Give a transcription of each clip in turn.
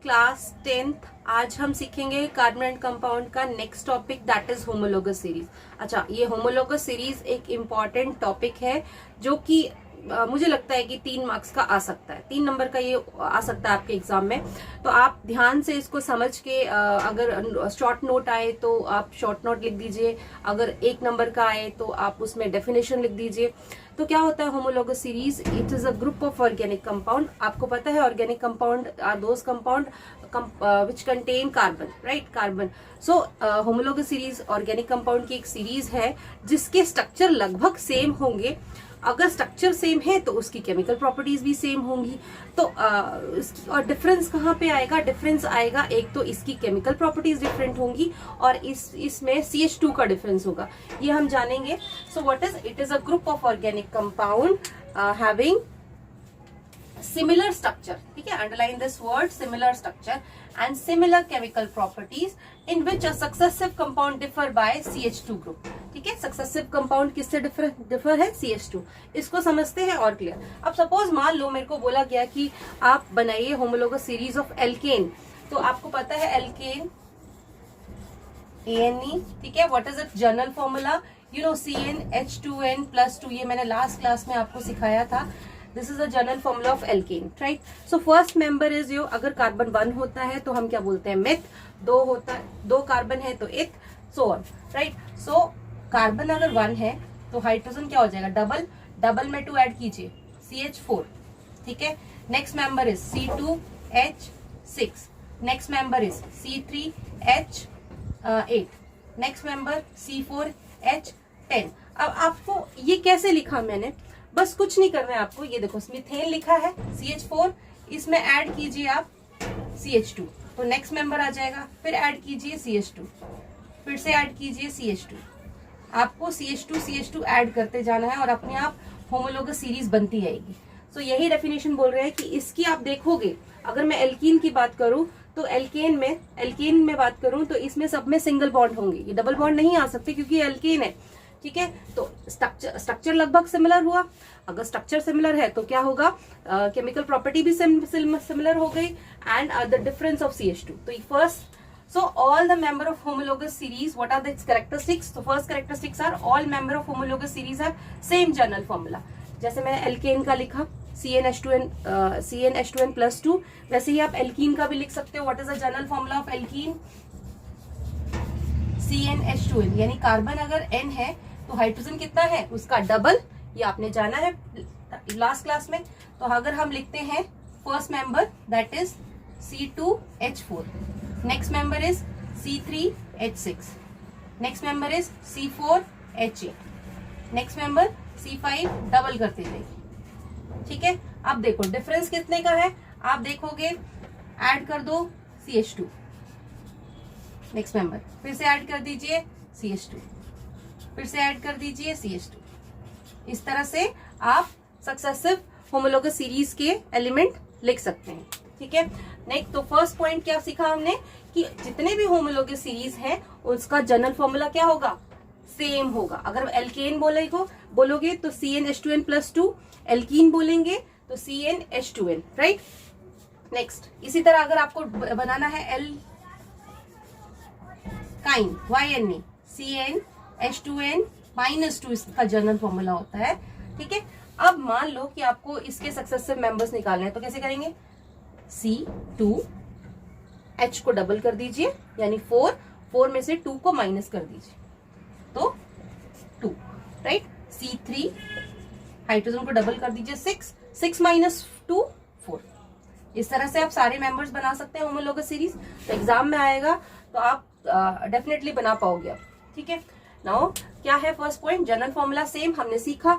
Class 10th। आज हम सीखेंगे कार्बन एंड कंपाउंड का next topic, that is homologous series. अच्छा, ये होमोलोगस सीरीज एक इम्पॉर्टेंट टॉपिक है जो कि मुझे लगता है कि 3 मार्क्स का आ सकता है, 3 नंबर का ये आ सकता है आपके एग्जाम में। तो आप ध्यान से इसको समझ के अगर शॉर्ट नोट आए तो आप शॉर्ट नोट लिख दीजिए, अगर 1 नंबर का आए तो आप उसमें डेफिनेशन लिख दीजिए। तो क्या होता है homologous series? It is a group of organic compound. आपको पता है organic compound are those compound which contain carbon, right? Carbon. So homologous series organic compound की एक सीरीज है जिसके स्ट्रक्चर लगभग सेम होंगे। अगर स्ट्रक्चर सेम है तो उसकी केमिकल प्रॉपर्टीज भी सेम होंगी। तो और डिफरेंस कहाँ पे आएगा? डिफरेंस आएगा, एक तो इसकी केमिकल प्रॉपर्टीज डिफरेंट होंगी और इसमें CH2 का डिफरेंस होगा, ये हम जानेंगे। So what is it? Is a group of organic compound having similar structure, ठीक है? Underline this word, similar structure and similar chemical properties in which a successive compound differ by CH2 group, ठीक है? Successive compound किससे differ है? CH2। इसको समझते हैं और क्लियर। अब सपोज मान लो मेरे को बोला गया कि आप बनाइए होमोलोगस सीरीज ऑफ एल्केन। तो आपको पता है एल्केन ANE, ठीक है? What is it general formula? You know CnH2n+2, ये मैंने लास्ट क्लास में आपको सिखाया था। This is a general formula of alkane, right? So first member is यो, अगर कार्बन 1 होता है तो हम क्या बोलते हैं? मेथ। 2 होता है, 2 कार्बन है तो इथ, so on, right? So carbon अगर 1 है तो हाइड्रोजन क्या हो जाएगा? डबल। डबल में 2 ऐड कीजिए, CH4, ठीक है? Next member is C2H6, next member is C3H8, next member C4H10। अब आपको ये कैसे लिखा मैंने? बस कुछ नहीं करना है आपको, ये देखो मीथेन लिखा है CH4, इसमें ऐड कीजिए आप CH2, तो नेक्स्ट मेंबर आ जाएगा। फिर ऐड कीजिए CH2, फिर से ऐड कीजिए CH2। आपको CH2 ऐड करते जाना है और अपने आप होमोलोगस सीरीज बनती जाएगी। सो यही डेफिनेशन बोल रहे हैं कि इसकी आप देखोगे, अगर मैं एल्कीन की बात करूं तो एल्केन में बात करूं तो इसमें सब में सिंगल बॉन्ड होंगे, ये डबल बॉन्ड नहीं आ सकते क्योंकि एल्केन है, ठीक है? तो स्ट्रक्चर लगभग सिमिलर हुआ। अगर स्ट्रक्चर सिमिलर है तो क्या होगा? केमिकल प्रॉपर्टी भी सिमिलर हो गई and the difference of CH2। तो first, so all the member of homologous series, what are its characteristics? So first characteristics are all member of homologous series have same general formula। जैसे मैंने alkene का लिखा CnH2n+2, वैसे ही आप alkene का भी लिख सकते हो। What is the general formula of alkene? CnH2n, यानी कार्बन अगर N है तो हाइड्रोजन कितना है? उसका डबल। ये आपने जाना है लास्ट क्लास में। तो अगर हम लिखते हैं first member that is C2H4, next member is C3H6, next member is C4H8, next member C5, double करते जाइए, ठीक है? अब देखो डिफरेंस कितने का है, आप देखोगे ऐड कर दो CH2, नेक्स्ट मेंबर, फिर से ऐड कर दीजिए CH2, फिर से ऐड कर दीजिए CH2। इस तरह से आप सक्सेसिव होमोलोगस सीरीज के एलिमेंट लिख सकते हैं, ठीक है? नेक्स्ट, तो फर्स्ट पॉइंट क्या सीखा हमने कि जितने भी होमोलोगस सीरीज हैं उसका जनरल फॉर्मूला क्या होगा? सेम होगा। अगर एल्केन बोलोगे तो CnH2n+2, एल्कीन बोलेंगे तो CnH2n, राइट? नेक्स्ट, इसी तरह अगर आपको बनाना है एल्काइन YNE, CnH2n-2 इसका जनरल फॉर्मूला होता है, ठीक है? अब मान लो कि आपको इसके सक्सेसिव मेंबर्स निकालने हैं तो कैसे करेंगे? C2H को डबल कर दीजिए, यानी 4 में से 2 को माइनस कर दीजिए तो 2, राइट? C3 हाइड्रोजन को डबल कर दीजिए 6 माइनस 2 4। इस तरह से आप सारे मेंबर्स बना सकते हैं होमोलोगस सीरीज। तो एग्जाम में आएगा तो आप डेफिनेटली बना पाओगे आप, ठीक है? नाउ क्या है first point? General formula same हमने सीखा।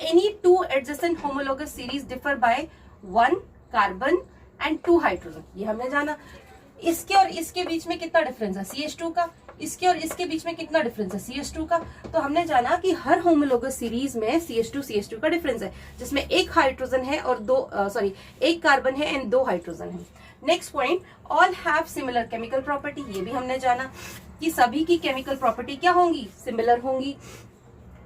Any 2 adjacent homologous series differ by 1 carbon and 2 hydrogen, ये हमने जाना। इसके और इसके बीच में कितना डिफरेंस है? CH2 का। इसके और इसके बीच में कितना डिफरेंस है? CH2 का। तो हमने जाना कि हर होमोलोगस सीरीज में CH2 का डिफरेंस है, जिसमें 1 हाइड्रोजन है और 1 कार्बन है एंड 2 हाइड्रोजन है। Next point, all have similar chemical property, ये भी हमने जाना कि सभी की केमिकल प्रॉपर्टी क्या होंगी? सिमिलर होंगी।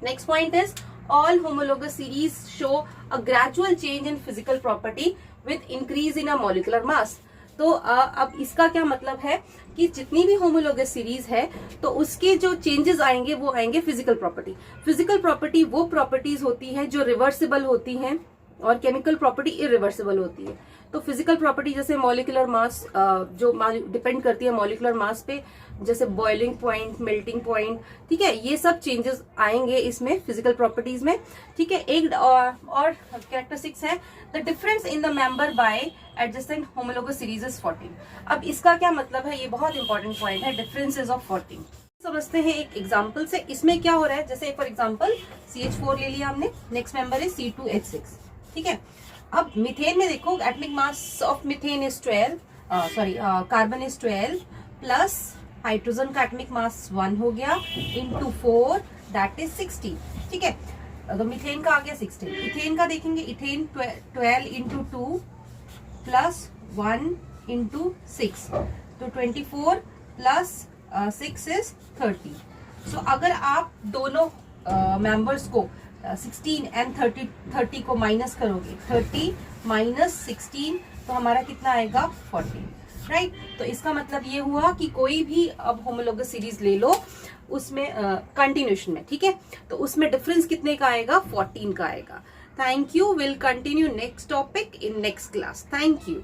Next point is all homologous series show a gradual change in physical property with increase in a molecular mass। तो अब इसका क्या मतलब है कि जितनी भी होमोलोगस सीरीज है तो उसके जो चेंजेस आएंगे वो आएंगे फिजिकल प्रॉपर्टी। फिजिकल प्रॉपर्टी वो प्रॉपर्टीज होती है जो रिवर्सिबल होती हैं और केमिकल प्रॉपर्टी इरिवर्सिबल होती है। तो फिजिकल प्रॉपर्टी जैसे मॉलिक्यूलर मास जो डिपेंड करती है मॉलिक्यूलर मास पे, जैसे बॉइलिंग पॉइंट, मेल्टिंग पॉइंट, ठीक है, ये सब चेंजेस आएंगे इसमें फिजिकल प्रॉपर्टीज में, ठीक है। एक और कैरेक्टरिस्टिक्स है the difference in the member by adjacent homologous series is 14। अब इसका क्या मतलब है, ये बहुत इंपॉर्टेंट पॉइंट है, डिफरेंसेस ऑफ 14। समझते हैं एक एग्जांपल से। इसमें क्या हो रहा है, जैसे फॉर एग्जांपल CH4 ले लिया हमने, नेक्स्ट मेंबर है C2H6, ठीक है। अब मीथेन में देखो atomic mass of methane is 12, carbon is 12 plus hydrogen का एटॉमिक मास 1 हो गया इंटू 4 दैट इज 16, ठीक है। तो मीथेन का आ गया 16। इथेन का देखेंगे, इथेन 12 इंटू 2 प्लस 1 इंटू 6, तो 24 प्लस 6 इज 30। सो अगर आप दोनों मेंबर्स को 16 एंड 30 को माइनस करोगे, 30 माइनस 16 तो हमारा कितना आएगा 40, राइट। तो इसका मतलब ये हुआ कि कोई भी अब होमोलोगस सीरीज ले लो उसमें कंटिन्यूशन में, ठीक है, तो उसमें डिफरेंस कितने का आएगा, 14 का आएगा। Thank you, will continue next topic in next class. Thank you.